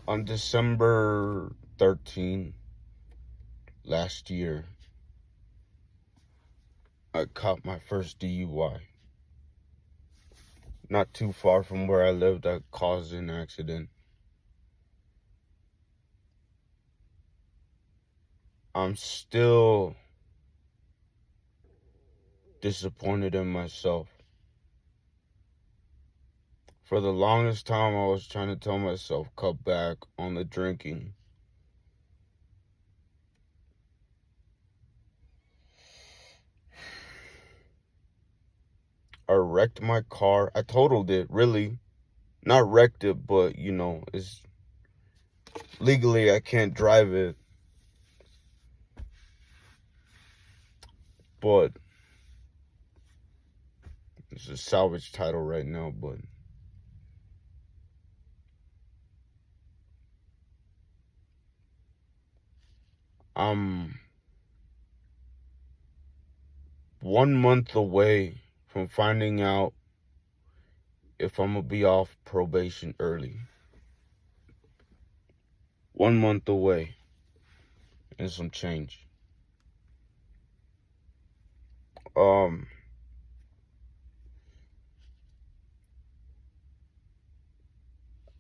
On December 13 last year, I caught my first DUI. Not too far from where I lived, I caused an accident. I'm still disappointed in myself. For the longest time, I was trying to tell myself, cut back on the drinking. I wrecked my car. I totaled it, really. Not wrecked it, but, it's legally I can't drive it. But it's a salvage title right now, but I'm 1 month away from finding out if I'm gonna be off probation early. 1 month away and some change.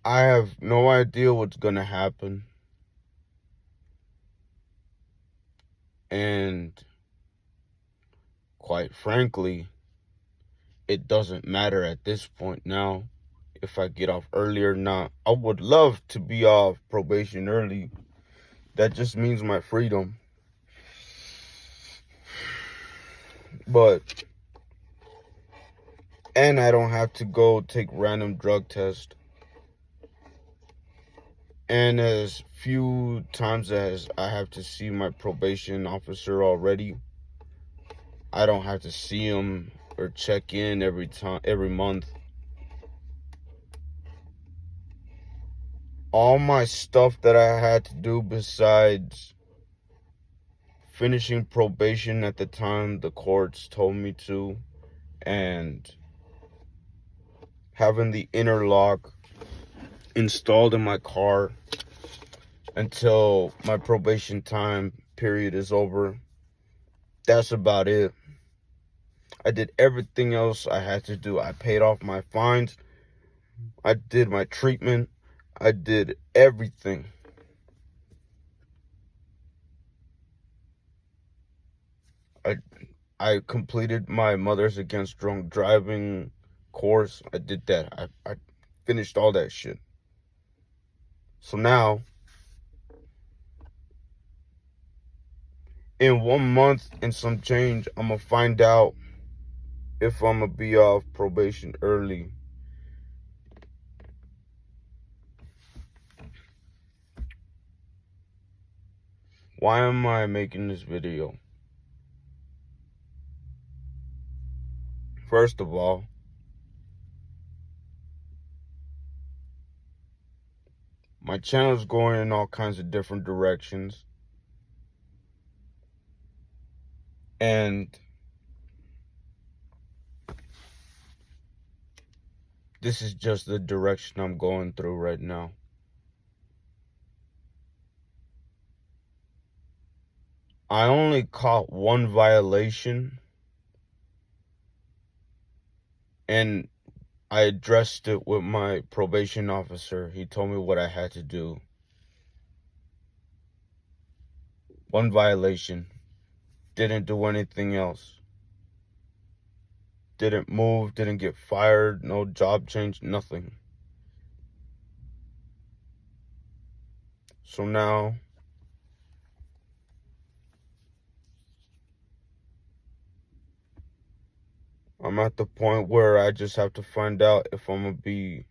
I have no idea what's gonna happen, and quite frankly, it doesn't matter at this point now if I get off early or not. I would love to be off probation early. That just means my freedom. And I don't have to go take random drug tests. And as few times as I have to see my probation officer already, I don't have to see him or check in every month. All my stuff that I had to do besides finishing probation at the time the courts told me to, and having the interlock installed in my car until my probation time period is over. That's about it. I did everything else I had to do. I paid off my fines. I did my treatment. I did everything. I completed my Mothers Against Drunk Driving course. I did that. I finished all that shit. So now, in 1 month and some change, I'm gonna find out if I'm gonna be off probation early. Why am I making this video? First of all, my channel's going in all kinds of different directions. And this is just the direction I'm going through right now. I only caught one violation, and I addressed it with my probation officer. He told me what I had to do. One violation. Didn't do anything else. Didn't move, didn't get fired, no job change, nothing. So now, I'm at the point where I just have to find out if I'm gonna be...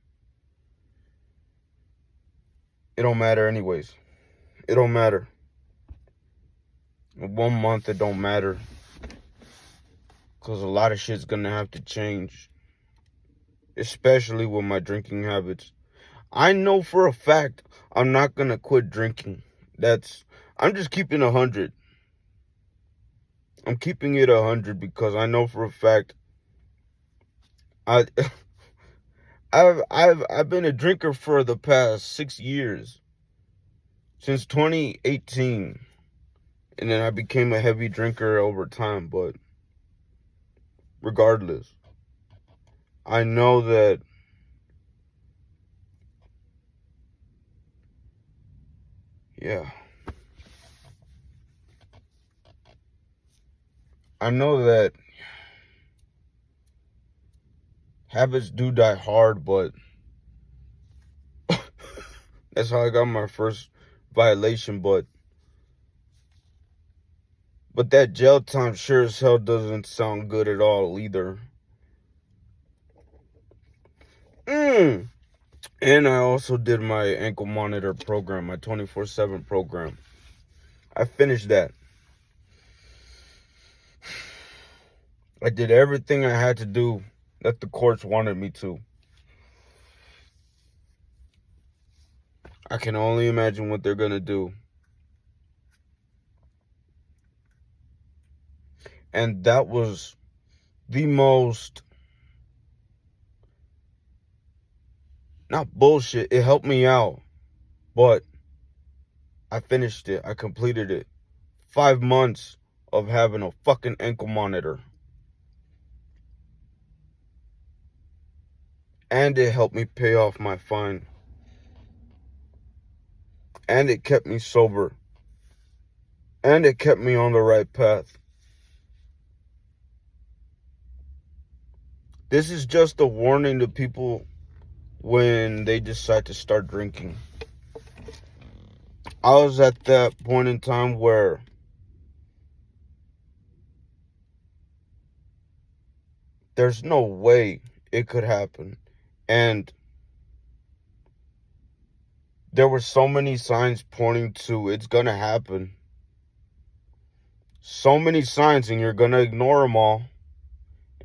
It don't matter anyways. It don't matter. In 1 month, it don't matter. Because a lot of shit's gonna have to change. Especially with my drinking habits. I know for a fact I'm not gonna quit drinking. I'm just keeping 100. I'm keeping it 100 because I know for a fact I've been a drinker for the past 6 years. since 2018. And then I became a heavy drinker over time. But regardless, I know that I know that habits do die hard, but that's how I got my first violation. But that jail time sure as hell doesn't sound good at all either. And I also did my ankle monitor program, my 24/7 program. I finished that. I did everything I had to do that the courts wanted me to. I can only imagine what they're going to do. And that was the most, not bullshit, it helped me out, but I finished it. I completed it. 5 months of having a fucking ankle monitor. And it helped me pay off my fine. And it kept me sober. And it kept me on the right path. This is just a warning to people when they decide to start drinking. I was at that point in time where there's no way it could happen. And there were so many signs pointing to it's going to happen. So many signs, and you're going to ignore them all.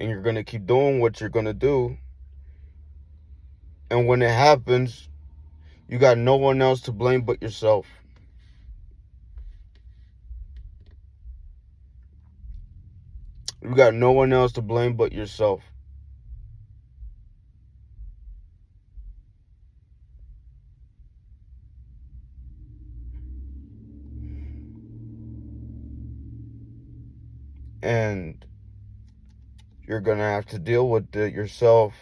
And you're going to keep doing what you're going to do. And when it happens, you got no one else to blame but yourself. You got no one else to blame but yourself. And you're going to have to deal with it yourself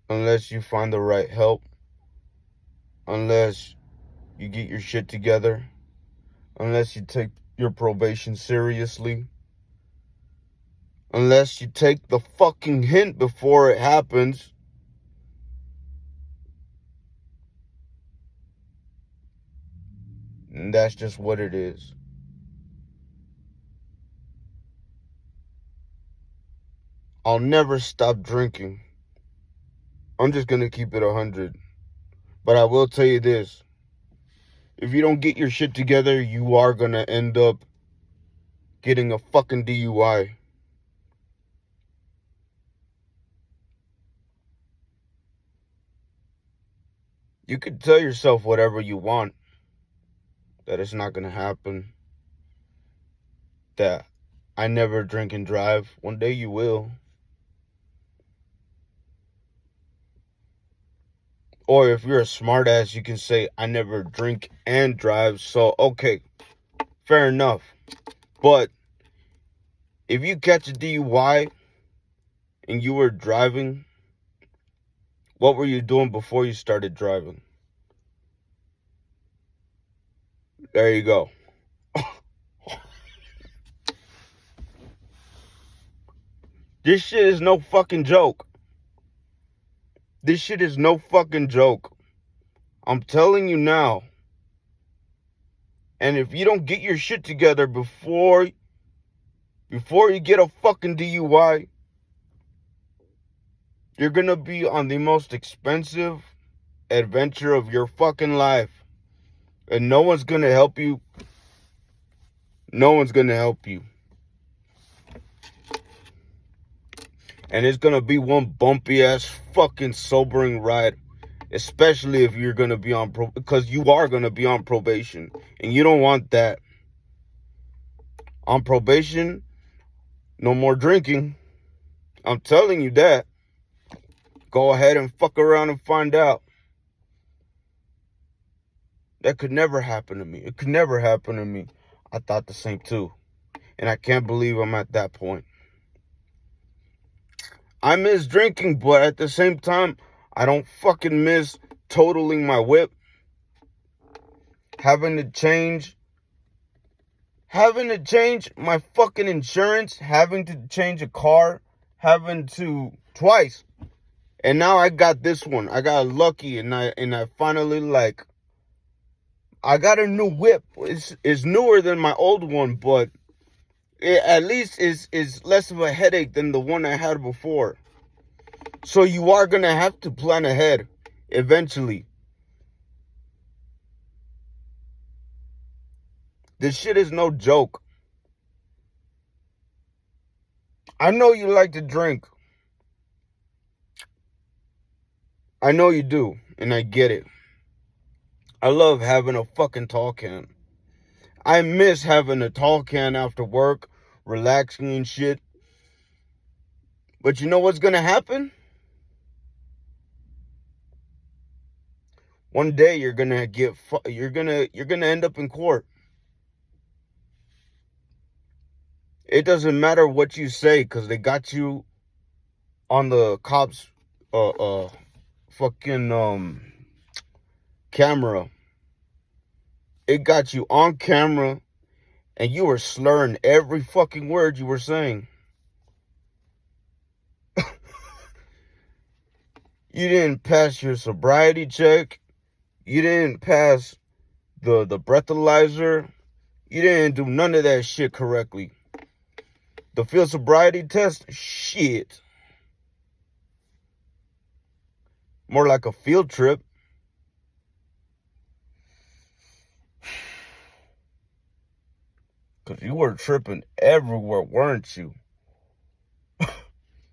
unless you find the right help, unless you get your shit together, unless you take your probation seriously, unless you take the fucking hint before it happens. And that's just what it is. I'll never stop drinking. I'm just going to keep it 100. But I will tell you this. If you don't get your shit together, you are going to end up getting a fucking DUI. You can tell yourself whatever you want, that it's not going to happen, that I never drink and drive. One day you will. Or if you're a smartass, you can say, I never drink and drive. So, okay, fair enough. But if you catch a DUI and you were driving, what were you doing before you started driving? There you go. This shit is no fucking joke. This shit is no fucking joke. I'm telling you now. And if you don't get your shit together before you get a fucking DUI, you're gonna be on the most expensive adventure of your fucking life. And no one's gonna help you. No one's gonna help you. And it's gonna be one bumpy ass fucking sobering ride. Especially if you're gonna be on because you are gonna be on probation. And you don't want that. On probation, no more drinking. I'm telling you that. Go ahead and fuck around and find out. That could never happen to me. It could never happen to me. I thought the same too. And I can't believe I'm at that point. I miss drinking, but at the same time, I don't fucking miss totaling my whip. Having to change my fucking insurance, having to change a car, having to twice. And now I got this one. I got lucky and I finally I got a new whip. It's newer than my old one, but it at least is less of a headache than the one I had before. So you are going to have to plan ahead eventually. This shit is no joke. I know you like to drink. I know you do, and I get it. I love having a fucking tall can. I miss having a tall can after work, relaxing and shit. But you know what's gonna happen? One day you're gonna end up in court. It doesn't matter what you say, because they got you on the cops fucking camera. It got you on camera, and you were slurring every fucking word you were saying. You didn't pass your sobriety check. You didn't pass the breathalyzer. You didn't do none of that shit correctly. The field sobriety test, shit. More like a field trip. Because you were tripping everywhere, weren't you?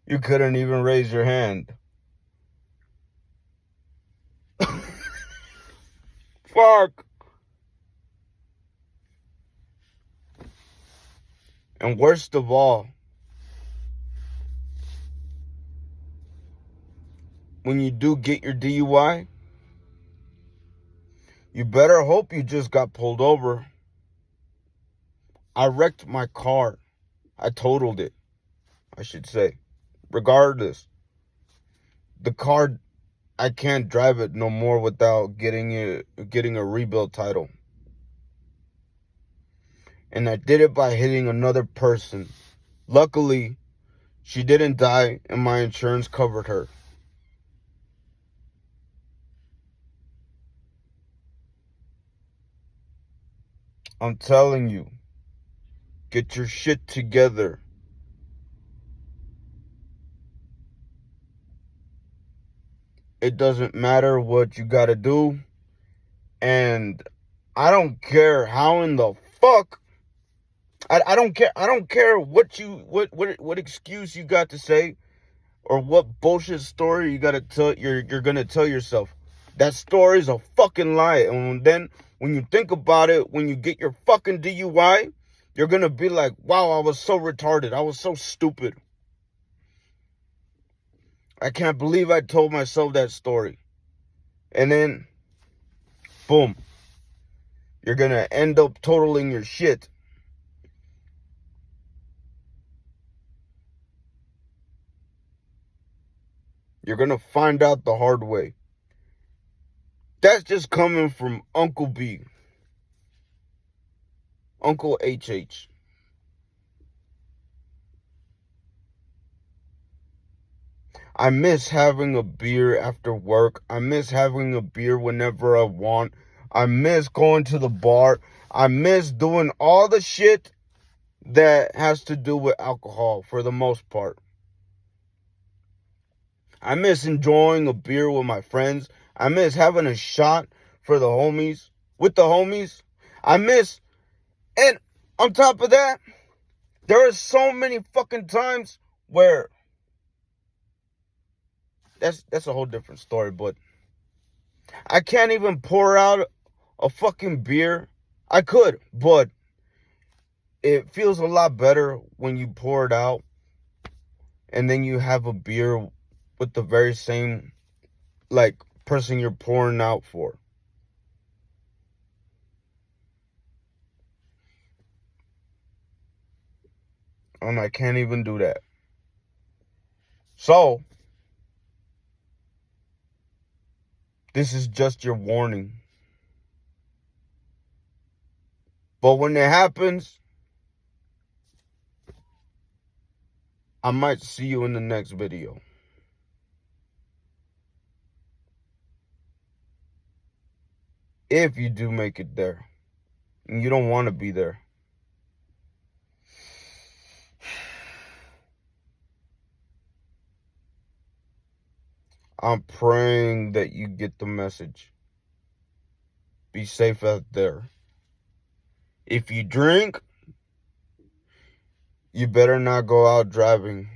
You couldn't even raise your hand. Fuck. And worst of all, when you do get your DUI, you better hope you just got pulled over. I wrecked my car. I totaled it, I should say. Regardless, the car, I can't drive it no more without getting a rebuild title. And I did it by hitting another person. Luckily, she didn't die and my insurance covered her. I'm telling you, get your shit together. It doesn't matter what you gotta do. And I don't care how in the fuck. I don't care. I don't care what excuse you got to say, or what bullshit story you gotta tell. You're gonna tell yourself. That story's a fucking lie. And then when you think about it, when you get your fucking DUI, you're gonna be like, wow, I was so retarded. I was so stupid. I can't believe I told myself that story. And then, boom, you're gonna end up totaling your shit. You're gonna find out the hard way. That's just coming from Uncle B. Uncle HH. I miss having a beer after work. I miss having a beer whenever I want. I miss going to the bar. I miss doing all the shit that has to do with alcohol for the most part. I miss enjoying a beer with my friends. I miss having a shot for the homies, with the homies. I miss, and on top of that, there are so many fucking times where, that's a whole different story, but I can't even pour out a fucking beer. I could, but it feels a lot better when you pour it out and then you have a beer with the very same, person you're pouring out for. And I can't even do that. So, this is just your warning. But when it happens, I might see you in the next video. If you do make it there. And you don't want to be there. I'm praying that you get the message. Be safe out there. If you drink, you better not go out driving.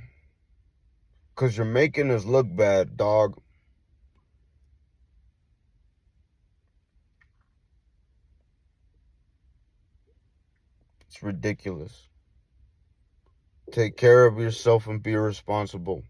Because you're making us look bad, dog. It's ridiculous. Take care of yourself and be responsible.